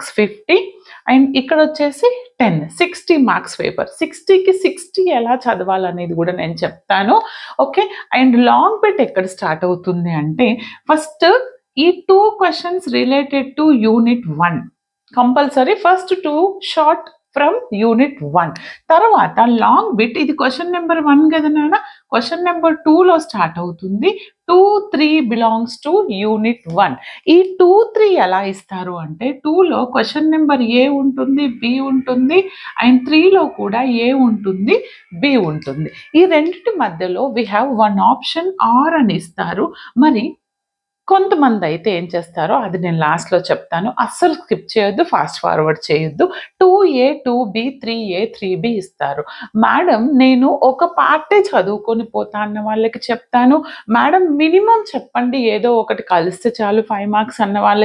50 and ఇక్కడ వచ్చేసి 10 60 marks paper. 60కి 60 ఎలా చదవాలనేది కూడా నేను చెప్తాను. ఓకే. అండ్ లాంగ్ బిట్ ఎక్కడ స్టార్ట్ అవుతుంది అంటే ఫస్ట్ ఈ 2 questions related to unit 1 compulsory. First 2 short from unit 1, తర్వాత లాంగ్ బిట్ ఇది క్వశ్చన్ నెంబర్ 1 కదా నాన్న, క్వశ్చన్ నెంబర్ 2లో స్టార్ట్ అవుతుంది. 2, 3 బిలాంగ్స్ టు యూనిట్ 1. ఈ 2, 3 ఎలా ఇస్తారు అంటే 2లో క్వశ్చన్ నెంబర్ ఏ ఉంటుంది, బి ఉంటుంది, అండ్ 3లో కూడా ఏ ఉంటుంది, బి ఉంటుంది. ఈ రెండింటి మధ్యలో we have one option or అని ఇస్తారు. మరి కొంతమంది అయితే ఏం చేస్తారో అది నేను లాస్ట్‌లో చెప్తాను. అస్సలు స్కిప్ చేయొద్దు, ఫాస్ట్ ఫార్వర్డ్ చేయొద్దు. 2A, 2B, 3A, 3B ఇస్తారు. మేడం నేను ఒక పార్టే చదువుకొని పోతా అన్న వాళ్ళకి చెప్తాను. మేడం మినిమమ్ చెప్పండి ఏదో ఒకటి కలిస్తే చాలు 5 మార్క్స్ అన్న వాళ్ళకి